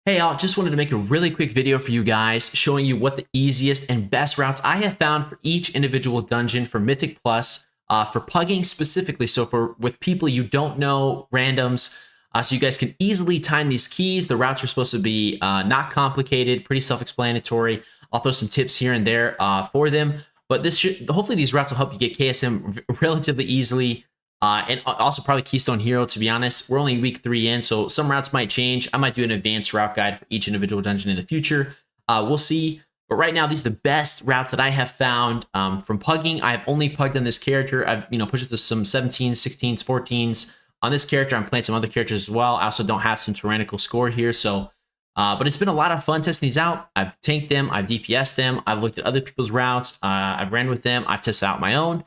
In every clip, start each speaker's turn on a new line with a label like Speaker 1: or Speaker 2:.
Speaker 1: Hey all, just wanted to make a really quick video for you guys showing you what the easiest and best routes I have found for each individual dungeon for Mythic Plus, for pugging specifically. So for with people you don't know, randoms, so you guys can easily time these keys. The routes are supposed to be not complicated, pretty self-explanatory. I'll throw some tips here and there for them, but this should hopefully these routes will help you get KSM relatively easily. And also probably Keystone Hero, to be honest. We're only week 3 in, so some routes might change. I might do an advanced route guide for each individual dungeon in the future. We'll see. But right now, these are the best routes that I have found from pugging. I've only pugged on this character. I've pushed it to some 17s, 16s, 14s. On this character, I'm playing some other characters as well. I also don't have some tyrannical score here, so but it's been a lot of fun testing these out. I've tanked them, I've DPS'd them, I've looked at other people's routes, I've ran with them, I've tested out my own.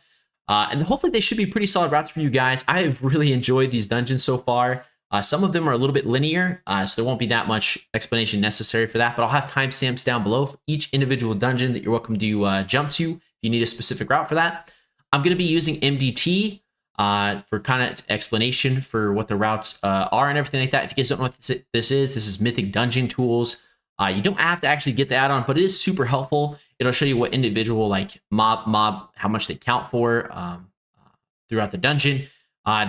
Speaker 1: And hopefully they should be pretty solid routes for you guys. I have really enjoyed these dungeons so far. Some of them are a little bit linear, so there won't be that much explanation necessary for that, but I'll have timestamps down below for each individual dungeon that you're welcome to jump to if you need a specific route for that. I'm going to be using MDT for kind of explanation for what the routes are and everything like that. If you guys don't know what this is Mythic Dungeon Tools. You don't have to actually get the add-on, but it is super helpful. It'll show you what individual like mob, how much they count for throughout the dungeon.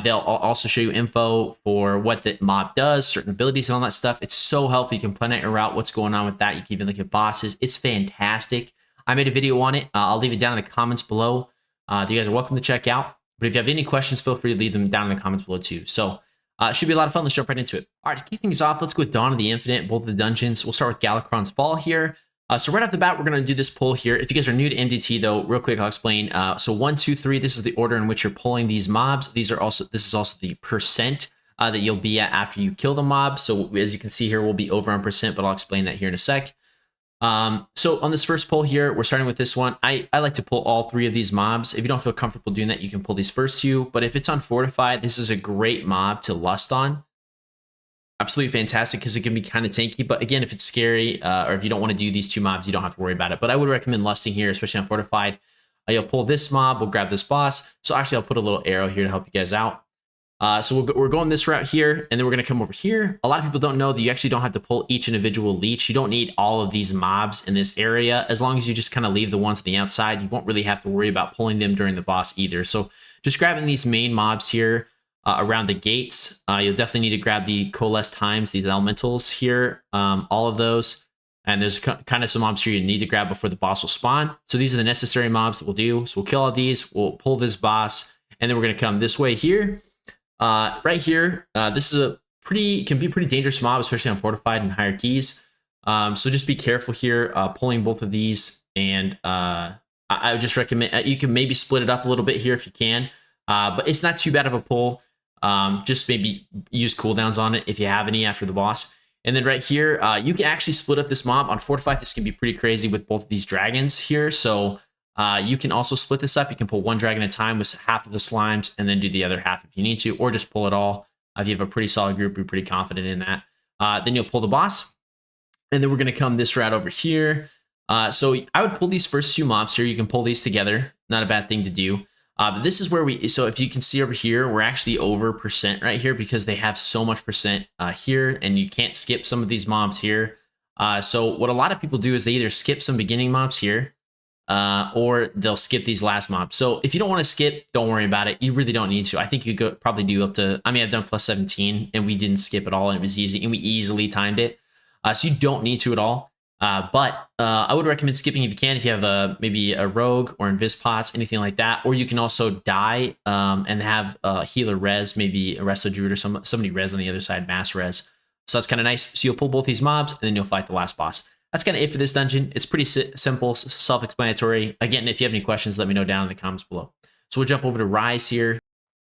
Speaker 1: They'll also show you info for what the mob does, certain abilities and all that stuff. It's so helpful. You can plan out your route, what's going on with that. You can even look at bosses. It's fantastic. I made a video on it. I'll leave it down in the comments below. You guys are welcome to check out. But if you have any questions, feel free to leave them down in the comments below too. So it should be a lot of fun. Let's jump right into it. All right, to kick things off, let's go with Dawn of the Infinite, both of the dungeons. We'll start with Galakrond's Fall here. So right off the bat, we're going to do this pull here. If you guys are new to MDT, though, real quick, I'll explain. So 1, 2, 3, this is the order in which you're pulling these mobs. This is also the percent that you'll be at after you kill the mob. So as you can see here, we'll be over on percent, but I'll explain that here in a sec. So on this first pull here, we're starting with this one. I like to pull all 3 of these mobs. If you don't feel comfortable doing that, you can pull these first 2. But if it's unfortified, this is a great mob to lust on. Absolutely fantastic because it can be kind of tanky. But again, if it's scary or if you don't want to do these 2 mobs, you don't have to worry about it. But I would recommend lusting here, especially on fortified. You'll pull this mob. We'll grab this boss. So actually, I'll put a little arrow here to help you guys out. So we're going this route here, and then we're going to come over here. A lot of people don't know that you actually don't have to pull each individual leech. You don't need all of these mobs in this area. As long as you just kind of leave the ones on the outside, you won't really have to worry about pulling them during the boss either. So just grabbing these main mobs here around the gates. You'll definitely need to grab the Coalesce Times, these elementals here, all of those. And there's kind of some mobs here you need to grab before the boss will spawn. So these are the necessary mobs that we'll do. So we'll kill all these, we'll pull this boss, and then we're going to come this way here. Right here, this is can be a pretty dangerous mob, especially on fortified and higher keys. So just be careful here, pulling both of these. And I would just recommend you can maybe split it up a little bit here if you can, but it's not too bad of a pull. Just maybe use cooldowns on it if you have any after the boss. And then right here, you can actually split up this mob on fortified. This can be pretty crazy with both of these dragons here. So you can also split this up. You can pull 1 dragon at a time with half of the slimes and then do the other half if you need to, or just pull it all. If you have a pretty solid group, you're pretty confident in that. Then you'll pull the boss. And then we're going to come this route over here. So I would pull these first 2 mobs here. You can pull these together. Not a bad thing to do. But this is where so if you can see over here, we're actually over percent right here because they have so much percent here, and you can't skip some of these mobs here. So what a lot of people do is they either skip some beginning mobs here, or they'll skip these last mobs. So if you don't want to skip, don't worry about it. You really don't need to. I think you could probably do up to, I mean, I've done plus 17 and we didn't skip at all and it was easy and we easily timed it. So you don't need to at all. But I would recommend skipping if you can, if you have maybe a rogue or invis pots, anything like that. Or you can also die and have a healer res, maybe a resto druid or somebody res on the other side, mass res. So that's kind of nice. So you'll pull both these mobs and then you'll fight the last boss. That's kind of it for this dungeon. It's pretty simple, self-explanatory. Again, if you have any questions, let me know down in the comments below. So we'll jump over to Rise here.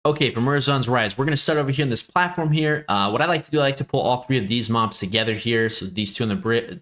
Speaker 1: Okay, for Murzond's Rise, we're going to start over here on this platform here. What I like to do, I like to pull all 3 of these mobs together here. So these 2 on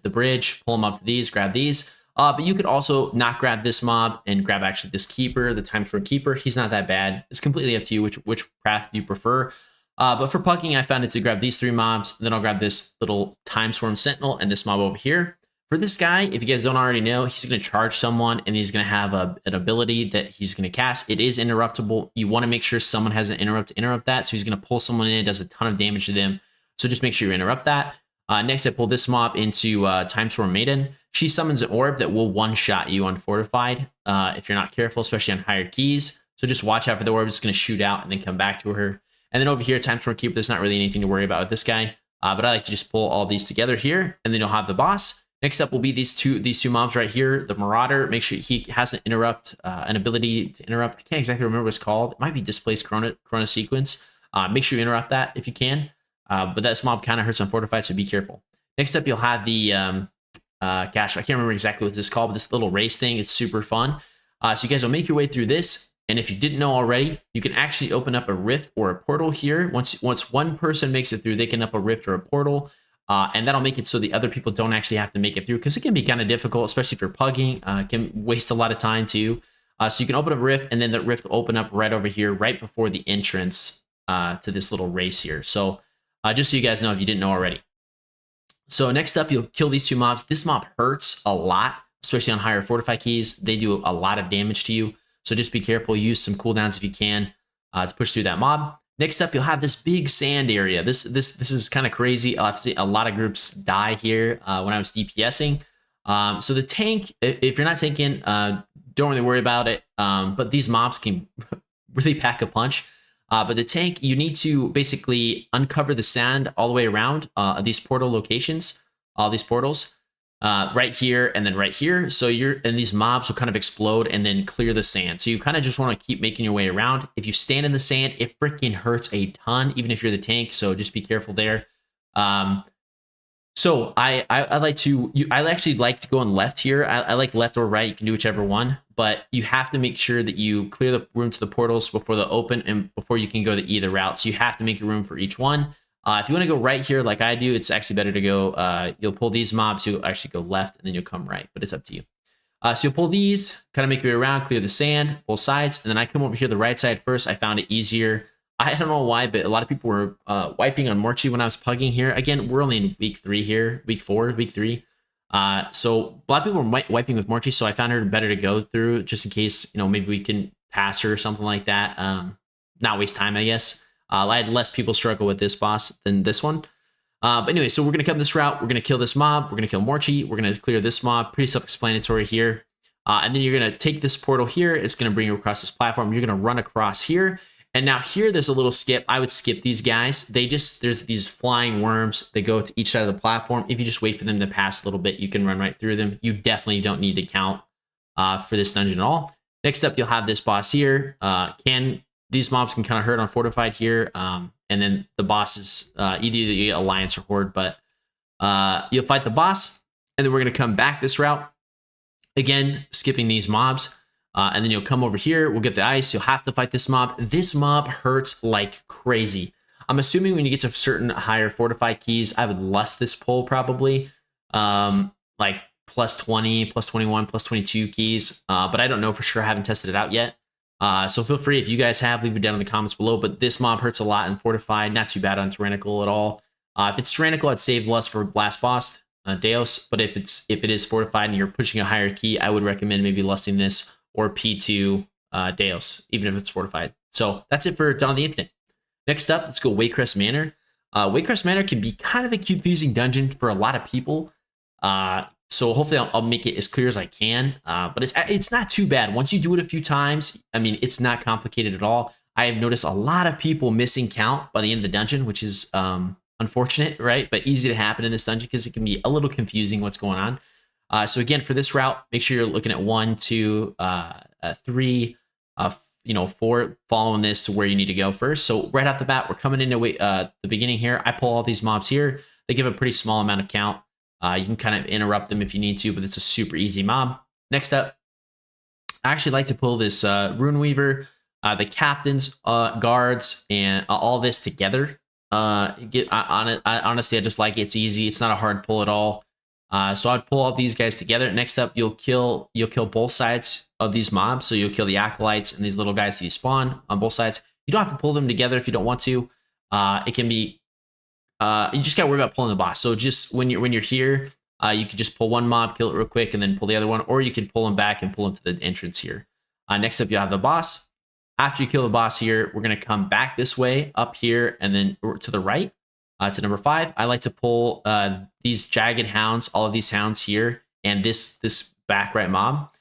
Speaker 1: the bridge, pull them up to these, grab these. But you could also not grab this mob and grab actually this keeper, the Time Sword Keeper. He's not that bad. It's completely up to you which path you prefer. But for pugging, I found it to grab these 3 mobs. Then I'll grab this little Time Swarm Sentinel and this mob over here. For this guy, if you guys don't already know, he's going to charge someone and he's going to have an ability that he's going to cast. It is interruptible. You want to make sure someone has an interrupt to interrupt that. So he's going to pull someone in. It does a ton of damage to them. So just make sure you interrupt that. Next, I pull this mob into Time Storm Maiden. She summons an orb that will one-shot you on Fortified if you're not careful, especially on higher keys. So just watch out for the orb. It's going to shoot out and then come back to her. And then over here, Time Storm Keeper, there's not really anything to worry about with this guy. But I like to just pull all these together here, and then you'll have the boss. Next up will be these two mobs right here. The Marauder, make sure he has an ability to interrupt. I can't exactly remember what it's called. It might be Displaced Chrono Sequence. Make sure you interrupt that if you can. But that mob kind of hurts on Fortified, so be careful. Next up, you'll have the, gosh, I can't remember exactly what this is called, but this little race thing. It's super fun. So you guys will make your way through this. And if you didn't know already, you can actually open up a rift or a portal here. Once one person makes it through, they can up a rift or a portal. And that'll make it so the other people don't actually have to make it through, because it can be kind of difficult, especially if you're pugging. It can waste a lot of time too. So you can open up a rift, and then the rift will open up right over here, right before the entrance to this little race here. So just so you guys know if you didn't know already. So next up, you'll kill these two mobs. This mob hurts a lot, especially on higher Fortify keys. They do a lot of damage to you. So just be careful. Use some cooldowns if you can to push through that mob. Next up, you'll have this big sand area. This is kind of crazy. I've seen a lot of groups die here when I was DPSing. So the tank, if you're not tanking, don't really worry about it. But these mobs can really pack a punch. But the tank, you need to basically uncover the sand all the way around these portal locations, all these portals. Right here and then right here. So these mobs will kind of explode and then clear the sand. So you kind of just want to keep making your way around. If you stand in the sand, it freaking hurts a ton, even if you're the tank. So just be careful there. So I actually like to go on left here. I like left or right. You can do whichever one, but you have to make sure that you clear the room to the portals before they open and before you can go to either route. So you have to make a room for each one. If you want to go right here like I do, it's actually better to go, you'll pull these mobs, you'll actually go left, and then you'll come right, but it's up to you. So you'll pull these, kind of make your way around, clear the sand, both sides, and then I come over here the right side first. I found it easier. I don't know why, but a lot of people were wiping on Morchi when I was pugging here. Again, we're only in week 3 here, week 4, week 3. So a lot of people were wiping with Morchi, so I found her better to go through just in case, maybe we can pass her or something like that. Not waste time, I guess. I had less people struggle with this boss than this one. But anyway, so we're going to come this route. We're going to kill this mob. We're going to kill Morchi. We're going to clear this mob. Pretty self-explanatory here. And then you're going to take this portal here. It's going to bring you across this platform. You're going to run across here. And now here, there's a little skip. I would skip these guys. There's these flying worms that go to each side of the platform. If you just wait for them to pass a little bit, you can run right through them. You definitely don't need to count for this dungeon at all. Next up, you'll have this boss here. These mobs can kind of hurt on Fortified here. And then the boss is either you get Alliance or Horde, but you'll fight the boss. And then we're going to come back this route. Again, skipping these mobs. And then you'll come over here. We'll get the ice. You'll have to fight this mob. This mob hurts like crazy. I'm assuming when you get to certain higher Fortified keys, I would lust this pull probably. Like plus 20, plus 21, plus 22 keys. But I don't know for sure. I haven't tested it out yet. So feel free if you guys have, leave it down in the comments below. But this mob hurts a lot in Fortified. Not too bad on Tyrannical at all. If it's Tyrannical, I'd save less for last boss, Deus. But if it is Fortified and you're pushing a higher key, I would recommend maybe lusting this or P2 Deus, even if it's Fortified. So that's it for Dawn of the Infinite. Next up, let's go Waycrest Manor. Waycrest Manor can be kind of a confusing dungeon for a lot of people. So hopefully I'll make it as clear as I can. But it's not too bad. Once you do it a few times, I mean, it's not complicated at all. I have noticed a lot of people missing count by the end of the dungeon, which is unfortunate, right? But easy to happen in this dungeon because it can be a little confusing what's going on. So again, for this route, make sure you're looking at 1, 2, 3, 4, following this to where you need to go first. So right off the bat, we're coming into the beginning here. I pull all these mobs here. They give a pretty small amount of count. You can kind of interrupt them if you need to, but it's a super easy mob. Next up, I actually like to pull this Rune Weaver, the captains, guards, and all this together. Honestly, I just like it. It's easy. It's not a hard pull at all. So I'd pull all these guys together. Next up, you'll kill both sides of these mobs. So you'll kill the acolytes and these little guys that you spawn on both sides. You don't have to pull them together if you don't want to. It can be, you just gotta worry about pulling the boss. So just when you're here, you could just pull one mob, kill it real quick, and then pull the other one, or you can pull them back and pull them to the entrance here. Next up, you have the boss. After you kill the boss here, we're gonna come back this way, up here, and then to the right. To number 5, I like to pull these jagged hounds, all of these hounds here, and this back right mob.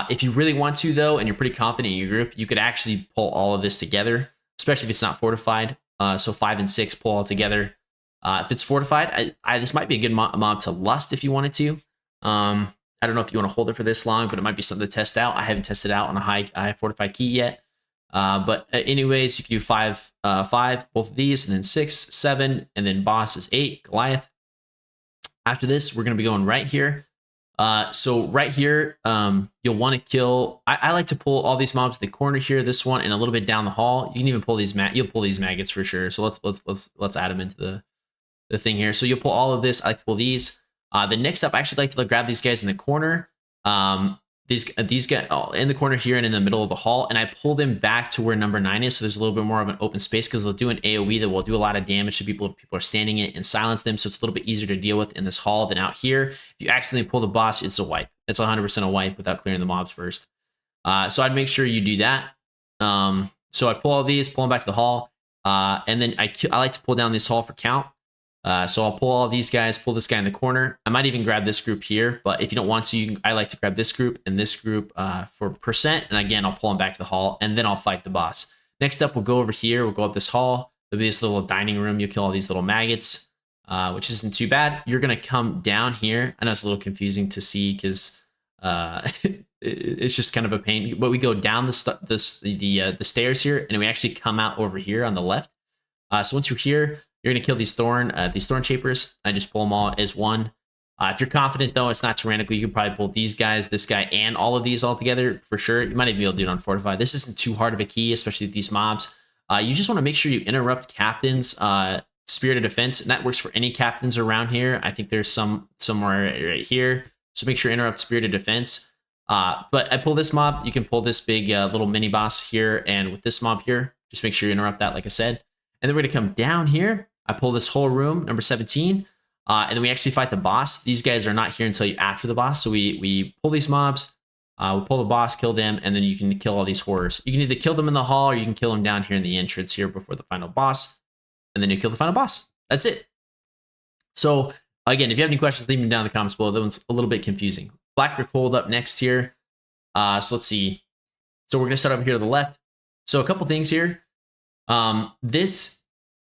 Speaker 1: If you really want to, though, and you're pretty confident in your group, you could actually pull all of this together, especially if it's not fortified. So 5 and 6 pull all together. If it's fortified, this might be a good mob to lust if you wanted to. I don't know if you want to hold it for this long, but it might be something to test out. I haven't tested out on a high fortified key yet. But anyways, you can do 5, 5, both of these, and then 6, 7, and then boss is 8, Goliath. After this, we're going to be going right here. So right here, you'll want to kill. I like to pull all these mobs to the corner here, this one, and a little bit down the hall. You can even pull these you'll pull these maggots for sure. So let's add them into the thing here. So you'll pull all of this. I like to pull these. The next up, I actually like to grab these guys in the corner. These guys in the corner here and in the middle of the hall, and I pull them back to where number 9 is, so there's a little bit more of an open space because they'll do an AoE that will do a lot of damage to people if people are standing it and silence them, so it's a little bit easier to deal with in this hall than out here. If you accidentally pull the boss, it's a wipe. It's 100% a wipe without clearing the mobs first. So I'd make sure you do that. So I pull all these, pull them back to the hall, and then I like to pull down this hall for count. So I'll pull all these guys, pull this guy in the corner. I might even grab this group here, but if you don't want to, I like to grab this group and this group for percent. And again, I'll pull them back to the hall, and then I'll fight the boss. Next up, we'll go over here. We'll go up this hall. There'll be this little dining room. You'll kill all these little maggots, which isn't too bad. You're going to come down here. I know it's a little confusing to see because it's just kind of a pain. But we go down the stairs here, and we actually come out over here on the left. So once you're here, you're going to kill these thorn shapers. I just pull them all as one. If you're confident, though, it's not tyrannical, you can probably pull these guys, this guy, and all of these all together for sure. You might even be able to do it on fortified. This isn't too hard of a key, especially with these mobs. You just want to make sure you interrupt captains' spirit of defense, and that works for any captains around here. I think there's somewhere right here. So make sure you interrupt spirit of defense. But I pull this mob. You can pull this big little mini boss here, and with this mob here, just make sure you interrupt that, like I said. And then we're going to come down here. I pull this whole room, number 17, and then we actually fight the boss. These guys are not here until after the boss, so we pull these mobs, we pull the boss, kill them, and then you can kill all these horrors. You can either kill them in the hall, or you can kill them down here in the entrance here before the final boss, and then you kill the final boss. That's it. So again, if you have any questions, leave them down in the comments below. That one's a little bit confusing. Black or Cold up next here. So let's see. So we're going to start over here to the left. So a couple things here.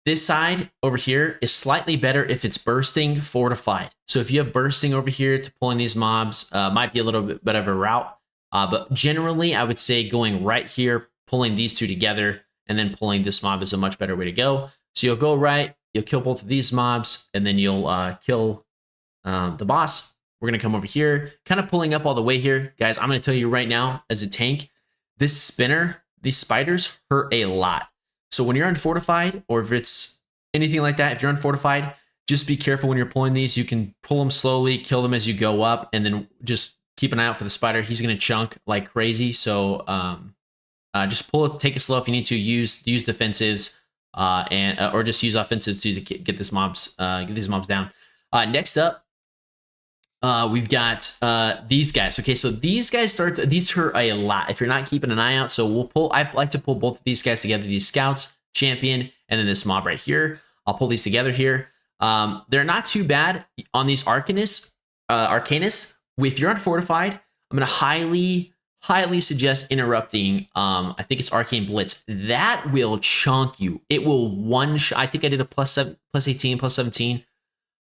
Speaker 1: This side over here is slightly better if it's bursting fortified. So if you have bursting over here to pulling these mobs, might be a little bit better of a route. But generally, I would say going right here, pulling these two together, and then pulling this mob is a much better way to go. So you'll go right, you'll kill both of these mobs, and then you'll kill the boss. We're going to come over here, kind of pulling up all the way here. Guys, I'm going to tell you right now, as a tank, this spinner, these spiders hurt a lot. So when you're unfortified, or if it's anything like that, if you're unfortified, just be careful when you're pulling these. You can pull them slowly, kill them as you go up, and then just keep an eye out for the spider. He's going to chunk like crazy. So just pull it, take it slow if you need to. Use defensives or just use offensives to get these mobs down. Next up, we've got these guys. Okay, so these guys these hurt a lot if you're not keeping an eye out. So I like to pull both of these guys together, these scouts, champion, and then this mob right here. I'll pull these together here. They're not too bad on these Arcanus. If you're unfortified, I'm going to highly suggest interrupting. I think it's Arcane Blitz. That will chunk you. It will I think I did a +7, +18, +17.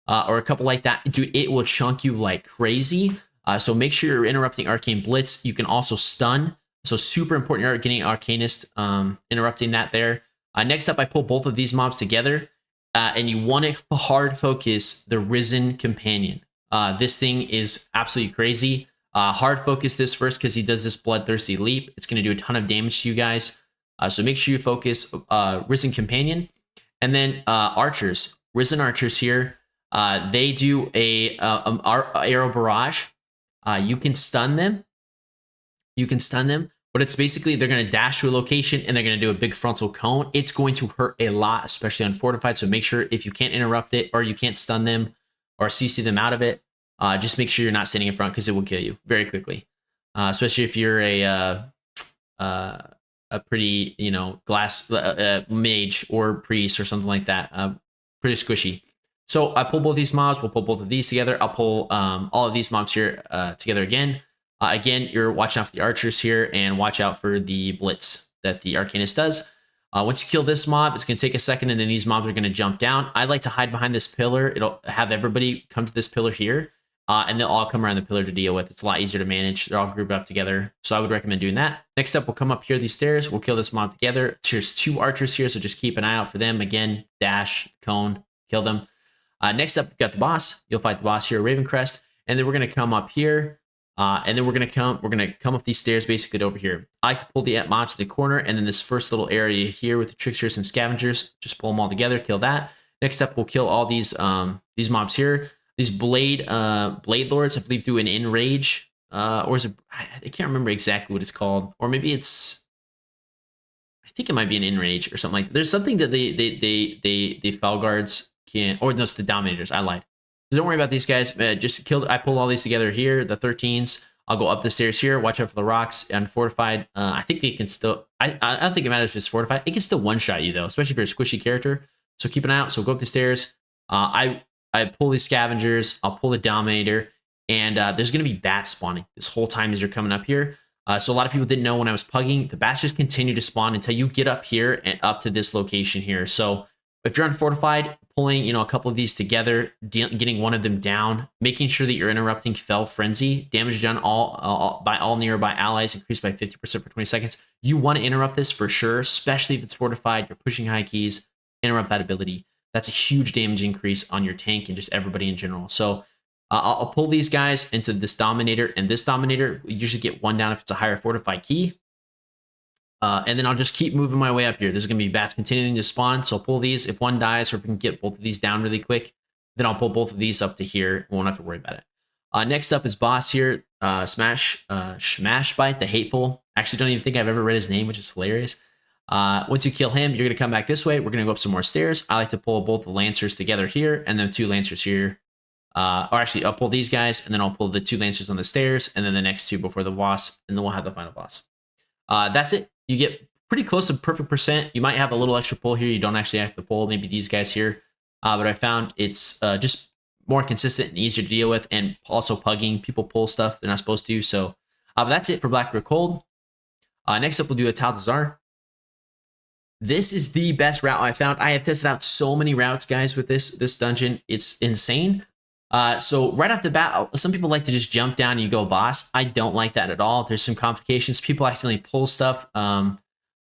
Speaker 1: Or a couple like that. Dude, it will chunk you like crazy. So make sure you're interrupting Arcane Blitz. You can also stun. So super important you're getting Arcanist, interrupting that there. Next up, I pull both of these mobs together. And you want to hard focus the Risen Companion. This thing is absolutely crazy. Hard focus this first because he does this Bloodthirsty Leap. It's going to do a ton of damage to you guys. So make sure you focus Risen Companion. And then Archers. Risen Archers here. They do a arrow barrage. You can stun them. But it's basically they're going to dash to a location and they're going to do a big frontal cone. It's going to hurt a lot, especially on fortified. So make sure if you can't interrupt it or you can't stun them or CC them out of it, just make sure you're not standing in front because it will kill you very quickly. Especially if you're a pretty glass mage or priest or something like that. pretty squishy. So I pull both these mobs. We'll pull both of these together. I'll pull all of these mobs here together again. Again, you're watching out for the archers here, and watch out for the blitz that the Arcanist does. Once you kill this mob, it's going to take a second, and then these mobs are going to jump down. I like to hide behind this pillar. It'll have everybody come to this pillar here, and they'll all come around the pillar to deal with. It's a lot easier to manage. They're all grouped up together, so I would recommend doing that. Next up, we'll come up here these stairs. We'll kill this mob together. There's 2 archers here, so just keep an eye out for them. Again, dash, cone, kill them. Next up, we've got the boss. You'll fight the boss here, Ravencrest, and then we're going to come up here. And then we're gonna come up these stairs basically to over here. I like to pull the mobs to the corner, and then this first little area here with the tricksters and scavengers, just pull them all together, kill that. Next up, we'll kill all these mobs here. These blade lords, I believe, do an enrage, or is it? I can't remember exactly what it's called, or maybe it's. I think it might be an enrage or something like that. There's something that the Fel guards can, or no, it's the dominators. I lied. So don't worry about these guys. Just kill. I pull all these together here. The 13s. I'll go up the stairs here. Watch out for the rocks and fortified. I think they can still. I don't think it matters if it's fortified. It can still one-shot you though, especially if you're a squishy character. So keep an eye out. So go up the stairs. I pull these scavengers. I'll pull the dominator, and there's gonna be bats spawning this whole time as you're coming up here. So a lot of people didn't know when I was pugging. The bats just continue to spawn until you get up here and up to this location here. So if you're unfortified, pulling, a couple of these together, getting one of them down, making sure that you're interrupting Fel Frenzy, damage done by all nearby allies increased by 50% for 20 seconds. You want to interrupt this for sure, especially if it's fortified, you're pushing high keys, interrupt that ability. That's a huge damage increase on your tank and just everybody in general. So I'll pull these guys into this Dominator, and this Dominator, you usually get one down if it's a higher fortified key. And then I'll just keep moving my way up here. There's going to be bats continuing to spawn, so I'll pull these. If one dies, or if we can get both of these down really quick, then I'll pull both of these up to here. We won't have to worry about it. Next up is boss here, Smash Bite, the Hateful. Actually, don't even think I've ever read his name, which is hilarious. Once you kill him, you're going to come back this way. We're going to go up some more stairs. I like to pull both the Lancers together here, and then 2 Lancers here. Or actually, I'll pull these guys, and then I'll pull the 2 Lancers on the stairs, and then the next 2 before the boss, and then we'll have the final boss. That's it. You get pretty close to perfect percent. You might have a little extra pull here. You don't actually have to pull maybe these guys here. But I found it's just more consistent and easier to deal with, and also pugging. People pull stuff they're not supposed to. So that's it for Black Rook Hold. Next up, we'll do Atal'Dazar. This is the best route I found. I have tested out so many routes, guys, with this dungeon. It's insane. So right off the bat, some people like to just jump down and you go boss. I don't like that at all. There's some complications. People accidentally pull stuff.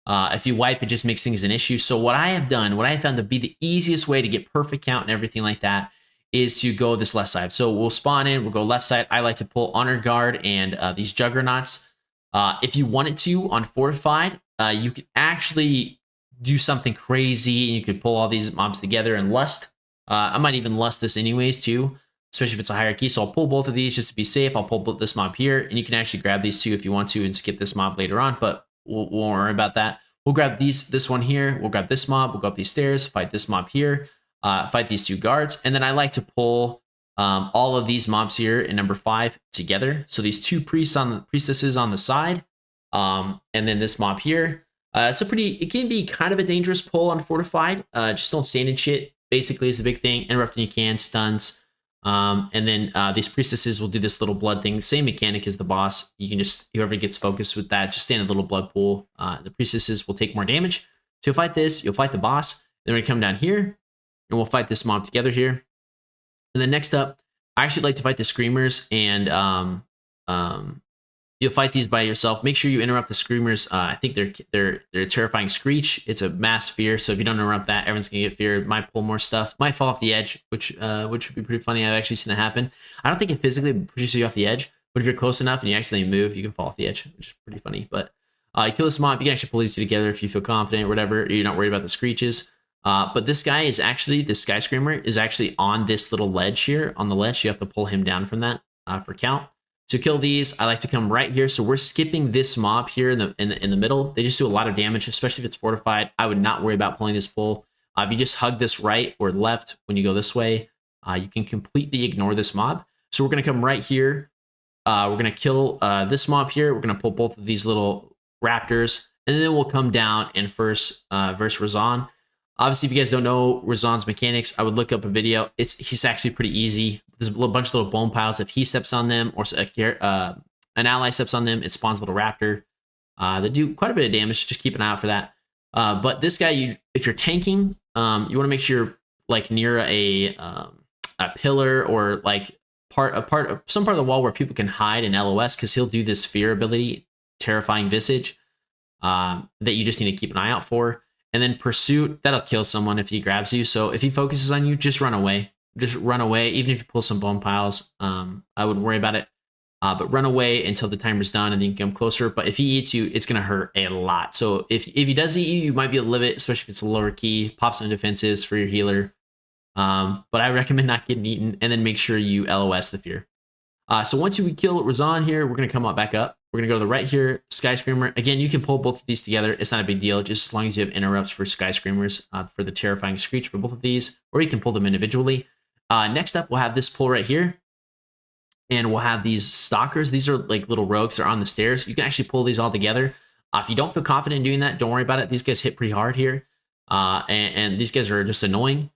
Speaker 1: If you wipe, it just makes things an issue. So what I have done, what I have found to be the easiest way to get perfect count and everything like that, is to go this left side. So we'll spawn in, we'll go left side. I like to pull Honor Guard and these Juggernauts. If you wanted to on Fortified, you could actually do something crazy, and you could pull all these mobs together and lust. I might even lust this anyways too, especially if it's a higher key. So I'll pull both of these just to be safe. I'll pull this mob here, and you can actually grab these 2 if you want to and skip this mob later on, but we won't worry about that. We'll grab this one here. We'll grab this mob. We'll go up these stairs, fight this mob here, fight these 2 guards. And then I like to pull all of these mobs here in number 5 together. So these 2 priestesses on the side, and then this mob here. It can be kind of a dangerous pull on Fortified. Just don't stand in shit, basically, is the big thing. Interrupting you can, stuns. And then these priestesses will do this little blood thing. Same mechanic as the boss. You can just, whoever gets focused with that, just stand a little blood pool. The priestesses will take more damage. So you'll fight this, you'll fight the boss. Then we come down here, and we'll fight this mob together here. And then next up, I actually like to fight the Screamers, and you'll fight these by yourself. Make sure you interrupt the Screamers. I think they're a terrifying screech. It's a mass fear, so if you don't interrupt that, everyone's gonna get feared. Might pull more stuff. Might fall off the edge, which would be pretty funny. I've actually seen that happen. I don't think it physically pushes you off the edge, but if you're close enough and you accidentally move, you can fall off the edge, which is pretty funny. But you kill this mob, you can actually pull these 2 together if you feel confident or whatever. You're not worried about the screeches. But this guy is actually, this Sky Screamer is actually on this little ledge here. On the ledge, you have to pull him down from that for count. To kill these, I like to come right here. So we're skipping this mob here in the middle. They just do a lot of damage, especially if it's fortified. I would not worry about pulling this pull. If you just hug this right or left when you go this way, you can completely ignore this mob. So we're going to come right here. We're going to kill this mob here. We're going to pull both of these little raptors, and then we'll come down and verse Razan. Obviously, if you guys don't know Murzond's mechanics, I would look up a video. He's actually pretty easy. There's a bunch of little bone piles. If he steps on them or an ally steps on them, it spawns a little raptor. They do quite a bit of damage. Just keep an eye out for that. But this guy, if you're tanking, you want to make sure you're like near a pillar or like some part of the wall where people can hide in LOS, because he'll do this fear ability, terrifying visage, that you just need to keep an eye out for. And then pursuit, that'll kill someone if he grabs you. So if he focuses on you, just run away. Just run away. Even if you pull some bone piles, I wouldn't worry about it. But run away until the timer's done and then you can come closer. But if he eats you, it's going to hurt a lot. So if he does eat you, you might be able to live it, especially if it's a lower key. Pop some defensives for your healer. But I recommend not getting eaten, and then make sure you LOS the fear. So once we kill Murzond here, we're going to come back up. We're going to go to the right here, Sky Screamer. Again, you can pull both of these together. It's not a big deal, just as long as you have interrupts for Sky Screamers for the terrifying screech for both of these, or you can pull them individually. Next up, we'll have this pull right here, and we'll have these stalkers. These are like little rogues that are on the stairs. You can actually pull these all together. If you don't feel confident in doing that, don't worry about it. These guys hit pretty hard here, and these guys are just annoying.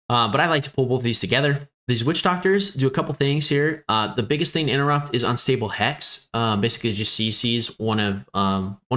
Speaker 1: But I like to pull both of these together. These witch doctors do a couple things here. The biggest thing to interrupt is unstable hex. Basically, it just CCs one of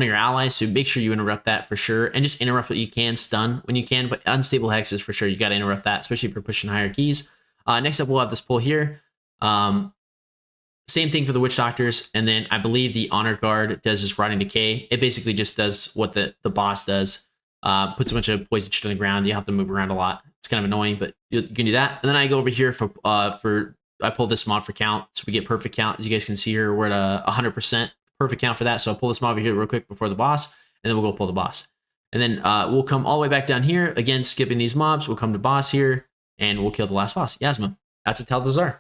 Speaker 1: your allies. So make sure you interrupt that for sure, and just interrupt what you can, stun when you can. But unstable hex is for sure. You got to interrupt that, especially if you're pushing higher keys. Next up, we'll have this pull here. Same thing for the witch doctors, and then I believe the honor guard does this rotting decay. It basically just does what the boss does. Puts a bunch of poison shit on the ground. You have to move around a lot. It's kind of annoying, but you can do that. And then I go over here for I pull this mod for count, so we get perfect count. As you guys can see here, we're at 100% perfect count for that. So I'll pull this mod over here real quick before the boss, and then we'll go pull the boss. And then we'll come all the way back down here, again, skipping these mobs. We'll come to boss here, and we'll kill the last boss, Yasma. That's Atal'Dazar.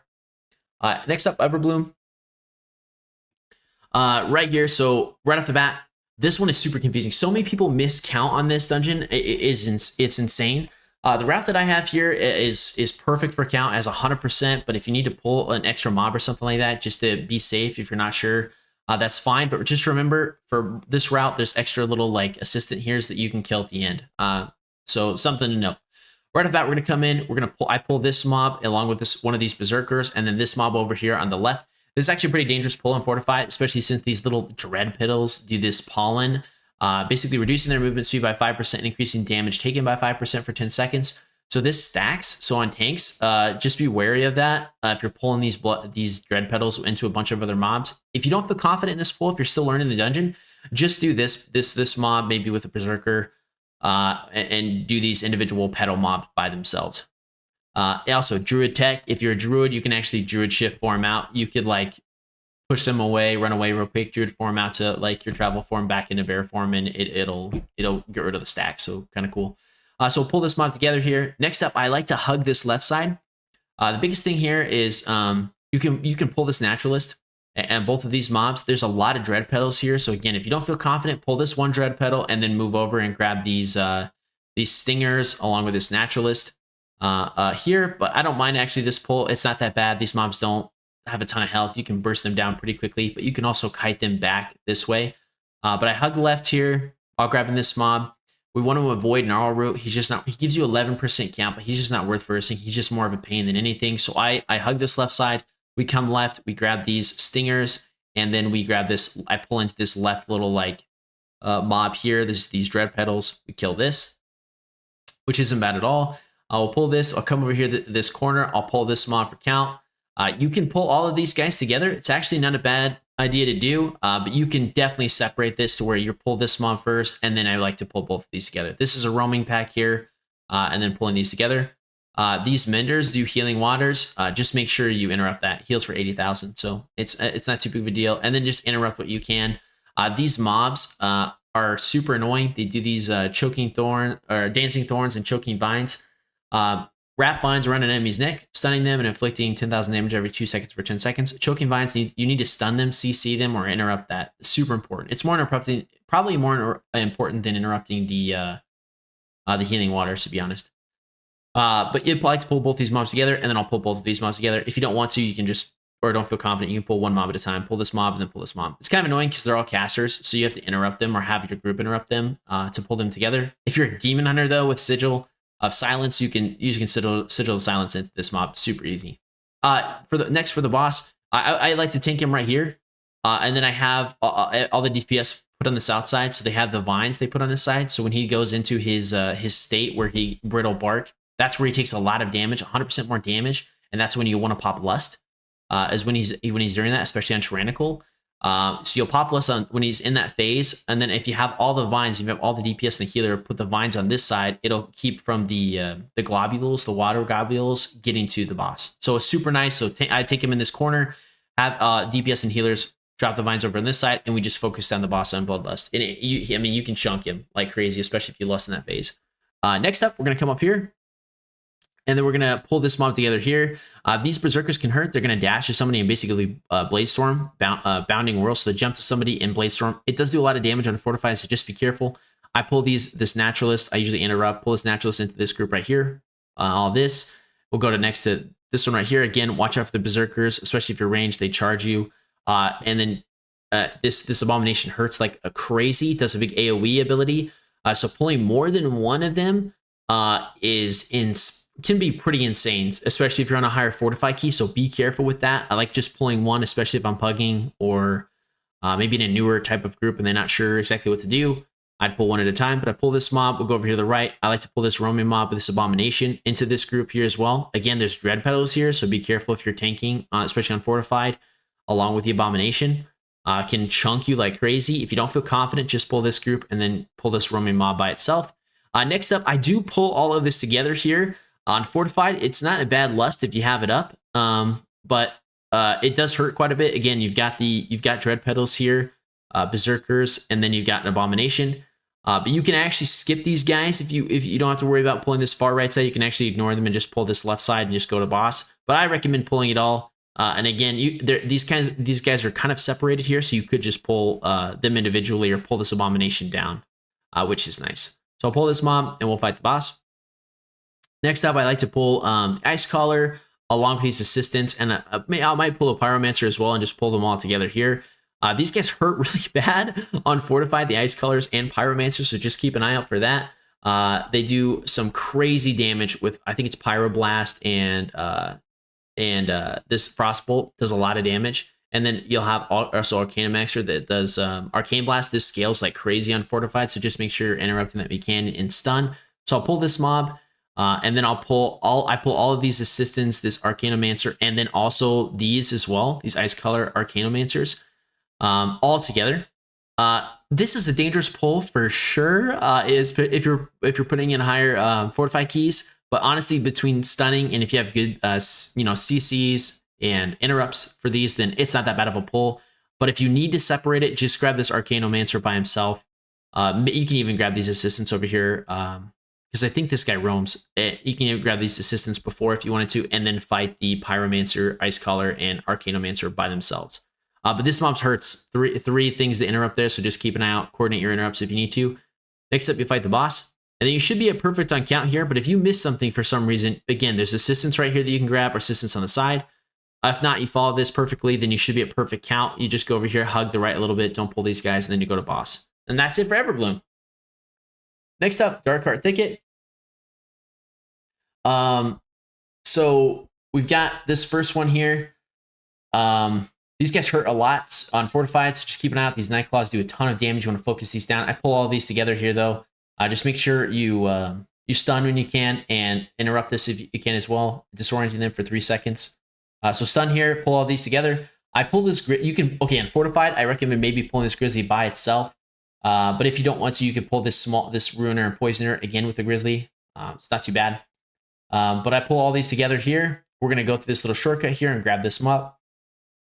Speaker 1: Next up, Everbloom. Right here, so right off the bat, this one is super confusing. So many people miscount on this dungeon. It's insane. The route that I have here is perfect for count as 100%, but if you need to pull an extra mob or something like that, just to be safe, if you're not sure, that's fine. But just remember, for this route, there's extra little like assistant here that you can kill at the end. So something to know. Right off the bat, we're gonna come in. I pull this mob along with one of these berserkers, and then this mob over here on the left. This is actually a pretty dangerous pull and fortified, especially since these little dread piddles do this pollen. Basically reducing their movement speed by 5% and increasing damage taken by 5% for 10 seconds. So this stacks. So on tanks, just be wary of that. If you're pulling these dread petals into a bunch of other mobs, if you don't feel confident in this pull, if you're still learning the dungeon, just do this mob maybe with a berserker, and do these individual petal mobs by themselves. Also, druid tech. If you're a druid, you can actually druid shift form out. You could like push them away, run away real quick, druid form out to like your travel form back into bear form, and it'll get rid of the stack. So kind of cool. So we'll pull this mob together here. Next up, I like to hug this left side. The biggest thing here is you can pull this naturalist and both of these mobs. There's a lot of dread petals here. So again, if you don't feel confident, pull this one dread petal and then move over and grab these stingers along with this naturalist here. But I don't mind actually this pull. It's not that bad. These mobs don't have a ton of health. You can burst them down pretty quickly, but you can also kite them back this way. But I hug left here while grabbing this mob. We want to avoid Gnarl Root. He gives you 11% count, but he's just not worth versing. He's just more of a pain than anything. So I hug this left side. We come left, we grab these stingers, and then we grab this. I pull into this left little like mob here. These dread petals. We kill this, which isn't bad at all. I'll pull this. I'll come over here to this corner. I'll pull this mob for count. You can pull all of these guys together. It's actually not a bad idea to do, but you can definitely separate this to where you pull this mob first, and then I like to pull both of these together. This is a roaming pack here, and then pulling these together. These menders do healing waters. Just make sure you interrupt that. Heals for 80,000, so it's not too big of a deal. And then just interrupt what you can. These mobs are super annoying. They do these choking thorn or dancing thorns and choking vines. Wrap vines around an enemy's neck, stunning them and inflicting 10,000 damage every 2 seconds for 10 seconds. Choking vines, you need to stun them, CC them, or interrupt that. Super important. It's more interrupting, probably more important than interrupting the healing waters, to be honest. But you'd like to pull both these mobs together, and then I'll pull both of these mobs together. If you don't want to, you can just or don't feel confident, you can pull one mob at a time. Pull this mob and then pull this mob. It's kind of annoying because they're all casters, so you have to interrupt them or have your group interrupt them to pull them together. If you're a demon hunter though, with Sigil of Silence, you can sigil of Silence into this mob. Super easy. For the boss, I like to tank him right here, and then I have all the DPS put on the south side, so they have the vines they put on this side. So when he goes into his state where he brittle bark, that's where he takes a lot of damage, 100% more damage, and that's when you want to pop Lust. Is when he's doing that, especially on Tyrannical. So you'll pop Lust on when he's in that phase, and then if you have all the vines, if you have all the DPS and the healer, put the vines on this side, it'll keep from the globules, the water globules, getting to the boss. So it's super nice. So I take him in this corner, have DPS and healers drop the vines over on this side, and we just focus down the boss on Bloodlust. And I mean, you can chunk him like crazy, especially if you lust in that phase. Next up, we're gonna come up here. And then we're going to pull this mob together here. These Berserkers can hurt. They're going to dash to somebody and basically Blade Storm, Bounding Whirl. So they jump to somebody and Blade Storm. It does do a lot of damage on Fortified, so just be careful. I pull this Naturalist. I usually interrupt. Pull this Naturalist into this group right here. All this. We'll go to next to this one right here. Again, watch out for the Berserkers, especially if you're ranged. They charge you. And then this Abomination hurts like a crazy. It does a big AoE ability. So pulling more than one of them can be pretty insane, especially if you're on a higher fortify key, so be careful with that. I like just pulling one, especially if I'm pugging or maybe in a newer type of group and they're not sure exactly what to do. I'd pull one at a time, but I pull this mob. We'll go over here to the right. I like to pull this roaming mob with this Abomination into this group here as well. Again, there's Dread Petals here, so be careful if you're tanking, especially on fortified, along with the Abomination. Can chunk you like crazy. If you don't feel confident, just pull this group and then pull this roaming mob by itself. Next up, I do pull all of this together here. On Fortified, it's not a bad lust if you have it up, but it does hurt quite a bit. Again, you've got Dread Petals here, Berserkers, and then you've got an Abomination. But you can actually skip these guys if you don't have to worry about pulling this far right side. You can actually ignore them and just pull this left side and just go to boss. But I recommend pulling it all. And again, these guys are kind of separated here, so you could just pull them individually or pull this Abomination down, which is nice. So I'll pull this mob and we'll fight the boss. Next up, I like to pull Ice Collar along with these assistants, and I might pull a Pyromancer as well and just pull them all together here. These guys hurt really bad on Fortified, the Ice Colors and Pyromancer, so just keep an eye out for that. They do some crazy damage with, I think it's Pyroblast and this Frostbolt does a lot of damage. And then you'll have also Arcanamaxer that does Arcane Blast. This scales like crazy on Fortified, so just make sure you're interrupting that we can in stun. So I'll pull this mob. And then I pull all of these assistants, this Arcanomancer, and then also these as well, these Ice Color Arcanomancers, all together. This is a dangerous pull for sure. Is if you're putting in higher fortify keys, but honestly, between stunning and if you have good CCs and interrupts for these, then it's not that bad of a pull. But if you need to separate it, just grab this Arcanomancer by himself. You can even grab these assistants over here. Because I think this guy roams. You can even grab these assistants before if you wanted to, and then fight the Pyromancer, Ice Collar, and Arcanomancer by themselves. But this mob hurts three things to interrupt there, so just keep an eye out, coordinate your interrupts if you need to. Next up, you fight the boss. And then you should be at perfect on count here, but if you miss something for some reason, again, there's assistants right here that you can grab, or assistants on the side. If not, you follow this perfectly, then you should be at perfect count. You just go over here, hug the right a little bit, don't pull these guys, and then you go to boss. And that's it for Everbloom. Next up, Darkheart Thicket. So we've got this first one here. These guys hurt a lot on Fortified, so just keep an eye out. These Nightclaws do a ton of damage. You want to focus these down. I pull all these together here, though. Just make sure you stun when you can and interrupt this if you can as well, disorienting them for 3 seconds. So stun here, pull all these together. I pull this, on Fortified, I recommend maybe pulling this Grizzly by itself. But if you don't want to, you can pull this Ruiner and Poisoner again with the Grizzly. It's not too bad. But I pull all these together here. We're going to go through this little shortcut here and grab this mob.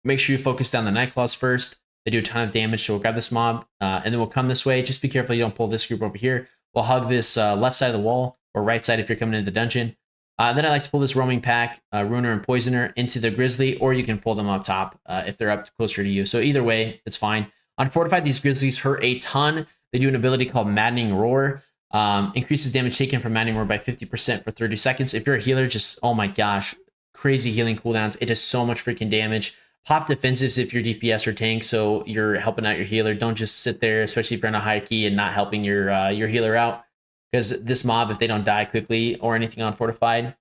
Speaker 1: Make sure you focus down the Nightclaws first. They do a ton of damage, so we'll grab this mob. And then we'll come this way. Just be careful you don't pull this group over here. We'll hug this left side of the wall, or right side if you're coming into the dungeon. Then I like to pull this Roaming Pack, Ruiner and Poisoner, into the Grizzly, or you can pull them up top if they're up closer to you. So either way, it's fine. On Fortified, these Grizzlies hurt a ton. They do an ability called Maddening Roar. Increases damage taken from Maddening Roar by 50% for 30 seconds. If you're a healer, just, oh my gosh, crazy healing cooldowns. It does so much freaking damage. Pop defensives if you're DPS or tank, so you're helping out your healer. Don't just sit there, especially if you're on a high key and not helping your healer out. Because this mob, if they don't die quickly or anything on fortified,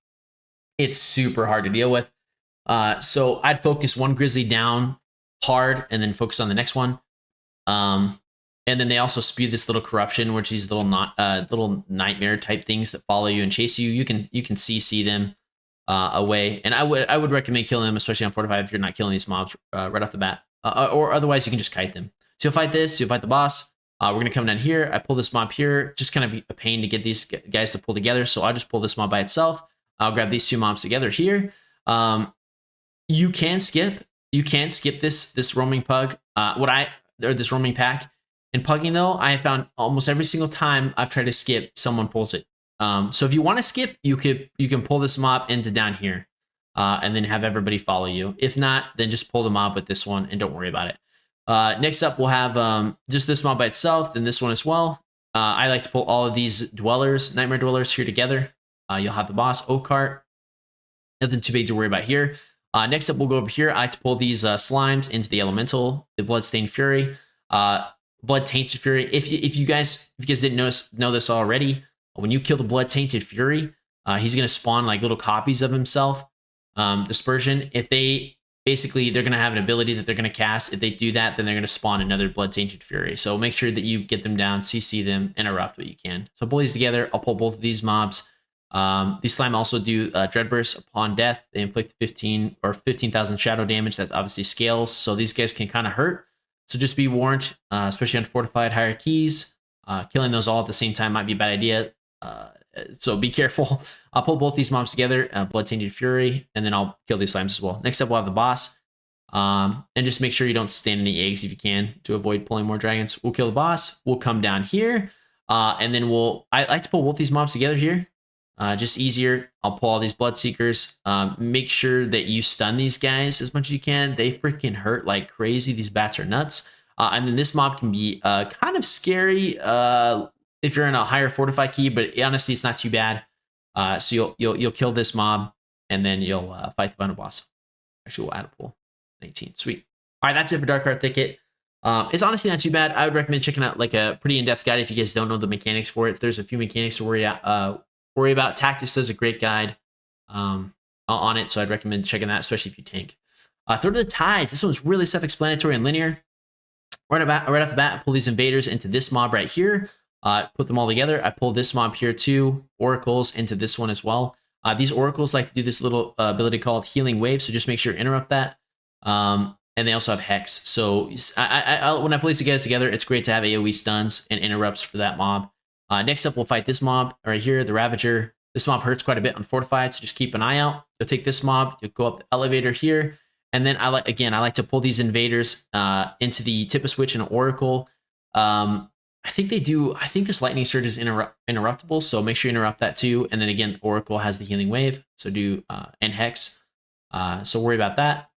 Speaker 1: it's super hard to deal with. So I'd focus one grizzly down hard and then focus on the next one. And then they also spew this little corruption, which is little little nightmare type things that follow you and chase you. You can CC them away, and I would recommend killing them, especially on fortified if you're not killing these mobs right off the bat, or otherwise you can just kite them. So you'll fight this, you'll fight the boss. We're gonna come down here. I pull this mob here, just kind of a pain to get these guys to pull together. So I'll just pull this mob by itself. I'll grab these two mobs together here. You can skip this roaming pug. This roaming pack. In pugging though, I have found almost every single time I've tried to skip, someone pulls it. So if you want to skip, you can pull this mob into down here, and then have everybody follow you. If not, then just pull the mob with this one and don't worry about it. Next up, we'll have just this mob by itself, then this one as well. I like to pull all of these dwellers, nightmare dwellers here together. You'll have the boss, Oakheart. Nothing too big to worry about here. Next up, we'll go over here. I like to pull these slimes into the elemental, the Bloodstained Fury. Blood Tainted Fury. If you guys didn't know this already, when you kill the Blood Tainted Fury, he's gonna spawn like little copies of himself. Dispersion. If they're gonna have an ability that they're gonna cast. If they do that, then they're gonna spawn another Blood Tainted Fury. So make sure that you get them down, CC them, interrupt what you can. So pull these together. I'll pull both of these mobs. These slime also do Dread Burst upon death. They inflict 15,000 shadow damage. That obviously scales. So these guys can kind of hurt. So just be warned, especially on fortified higher keys. Killing those all at the same time might be a bad idea. So be careful. I'll pull both these mobs together, Blood Tainted Fury, and then I'll kill these slimes as well. Next up, we'll have the boss. And just make sure you don't stand any eggs if you can to avoid pulling more dragons. We'll kill the boss. We'll come down here. And then I like to pull both these mobs together here. Just easier. I'll pull all these Bloodseekers. Make sure that you stun these guys as much as you can. They freaking hurt like crazy. These bats are nuts. And then this mob can be kind of scary if you're in a higher fortify key, but honestly, it's not too bad. So you'll kill this mob, and then you'll fight the final boss. Actually, we'll add a pull. 19. Sweet. All right, that's it for Darkheart Thicket. It's honestly not too bad. I would recommend checking out like a pretty in-depth guide if you guys don't know the mechanics for it. There's a few mechanics to worry about. Tactics does a great guide on it, so I'd recommend checking that, especially if you tank. Throw to the Tides. This one's really self-explanatory and linear. Right off the bat, I pull these invaders into this mob right here. Put them all together. I pull this mob here too. Oracles into this one as well. These oracles like to do this little ability called Healing Wave, so just make sure you interrupt that. And they also have Hex. So when I pull these together, it's great to have AoE stuns and interrupts for that mob. Next up, we'll fight this mob right here, the Ravager. This mob hurts quite a bit on fortified, so just keep an eye out. You'll take this mob, you'll go up the elevator here, and then I like to pull these invaders into the Tip of Switch and Oracle. I think this Lightning Surge is interruptible, so make sure you interrupt that too. And then again, Oracle has the Healing Wave, so do and Hex. So worry about that.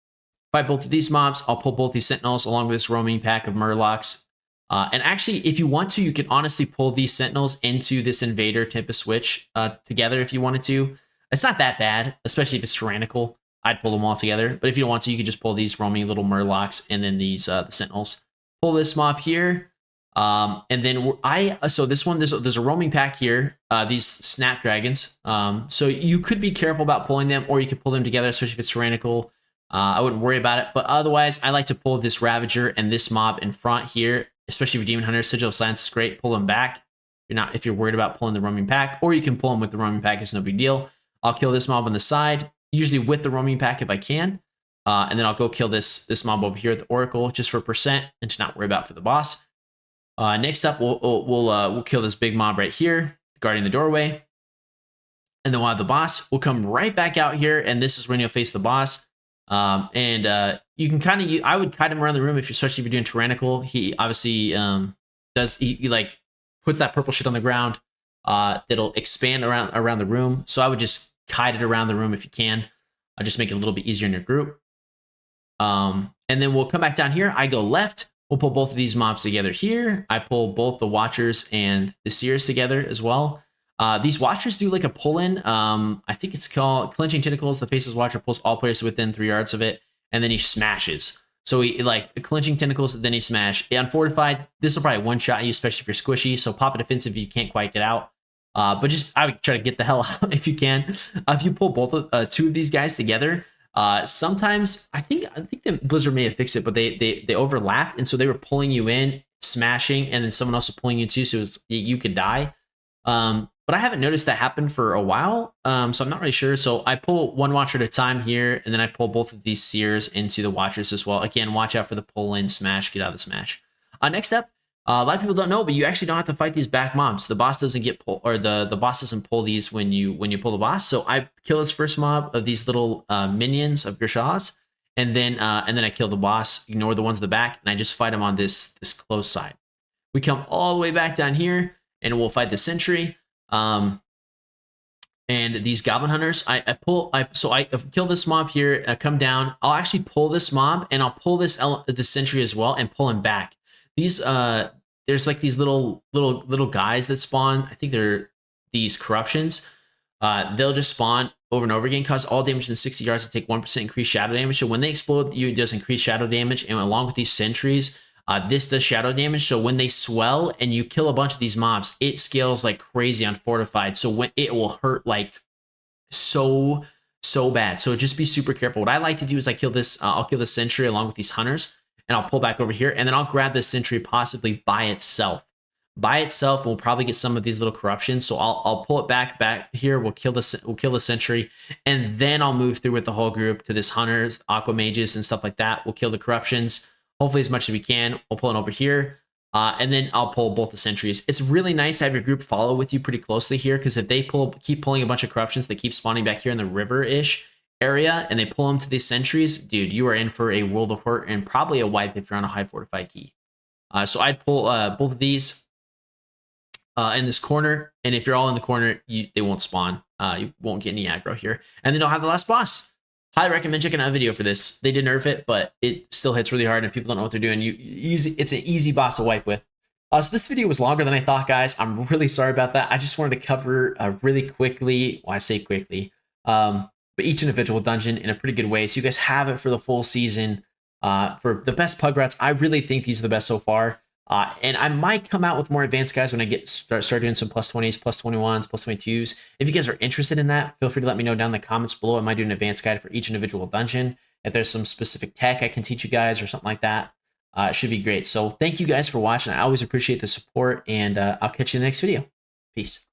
Speaker 1: Fight both of these mobs. I'll pull both these Sentinels along with this roaming pack of Murlocs. And actually, if you want to, you can honestly pull these Sentinels into this Invader Tempest Switch together if you wanted to. It's not that bad, especially if it's tyrannical. I'd pull them all together. But if you don't want to, you can just pull these roaming little Murlocs and then these the Sentinels. Pull this mob here. And then so this one, there's a roaming pack here. These Snapdragons. So you could be careful about pulling them, or you could pull them together, especially if it's tyrannical. I wouldn't worry about it. But otherwise, I like to pull this Ravager and this mob in front here. Especially for Demon Hunters, Sigil of Silence is great. Pull them back. If you're worried about pulling the roaming pack, or you can pull them with the roaming pack. It's no big deal. I'll kill this mob on the side, usually with the roaming pack if I can, and then I'll go kill this mob over here at the Oracle just for percent and to not worry about for the boss. Next up, we'll kill this big mob right here, guarding the doorway, and then we'll have the boss. We'll come right back out here, and this is when you'll face the boss. You can I would kite him around the room especially if you're doing tyrannical. He obviously he like puts that purple shit on the ground that'll expand around the room. So I would just kite it around the room if you can. I'll just make it a little bit easier in your group. And then we'll come back down here. I go left. We'll pull both of these mobs together here. I pull both the Watchers and the Seers together as well. These Watchers do like a pull-in. I think it's called Clenching Tentacles. The Faceless Watcher pulls all players within 3 yards of it, and then he smashes. So he like Clenching Tentacles, then he smash. Unfortified, this will probably one-shot you, especially if you're squishy. So pop a defensive, you can't quite get out. But just I would try to get the hell out if you can. If you pull both of, 2 of these guys together, sometimes I think that Blizzard may have fixed it, but they overlapped, and so they were pulling you in, smashing, and then someone else was pulling you too, so you could die. But I haven't noticed that happen for a while, so I'm not really sure. So I pull 1 Watcher at a time here, and then I pull both of these Seers into the Watchers as well. Again, watch out for the pull-in, smash, get out of the smash. Next up, a lot of people don't know, but you actually don't have to fight these back mobs. The boss doesn't get pulled, or the boss doesn't pull these when you pull the boss. So I kill this first mob of these little minions of Gershaw's, and then I kill the boss, ignore the ones in the back, and I just fight them on this close side. We come all the way back down here, and we'll fight the sentry. And these goblin hunters, I kill this mob here, come down. I'll actually pull this mob, and I'll pull this sentry as well and pull him back. These there's like these little guys that spawn. I think they're these corruptions. They'll just spawn over and over again, cause all damage in 60 yards to take 1% increased shadow damage. So when they explode, it does increase shadow damage, and along with these sentries, this does shadow damage. So when they swell and you kill a bunch of these mobs, it scales like crazy on fortified. So when it will hurt like so bad. So just be super careful. What I like to do is I kill this. I'll kill the sentry along with these hunters, and I'll pull back over here, and then I'll grab the sentry possibly by itself. By itself, we'll probably get some of these little corruptions. So I'll pull it back here. We'll kill the sentry, and then I'll move through with the whole group to this hunters, aqua mages, and stuff like that. We'll kill the corruptions. Hopefully as much as we can. We'll pull it over here, and then I'll pull both the sentries. It's really nice to have your group follow with you pretty closely here, because if they keep pulling a bunch of corruptions, they keep spawning back here in the river-ish area, and they pull them to these sentries, dude, you are in for a world of hurt and probably a wipe if you're on a high fortified key. So I'd pull both of these in this corner, and if you're all in the corner, they won't spawn. You won't get any aggro here, and then I'll have the last boss. Highly recommend checking out a video for this. They did nerf it, but it still hits really hard, and people don't know what they're doing. It's an easy boss to wipe with. So this video was longer than I thought, guys. I'm really sorry about that. I just wanted to cover really quickly. Well, I say quickly, but each individual dungeon in a pretty good way, so you guys have it for the full season. For the best pug rats, I really think these are the best so far. And I might come out with more advanced guys when I start doing some +20s, +21s, +22s. If you guys are interested in that, feel free to let me know down in the comments below. I might do an advanced guide for each individual dungeon. If there's some specific tech I can teach you guys or something like that, it should be great. So thank you guys for watching. I always appreciate the support, and I'll catch you in the next video. Peace.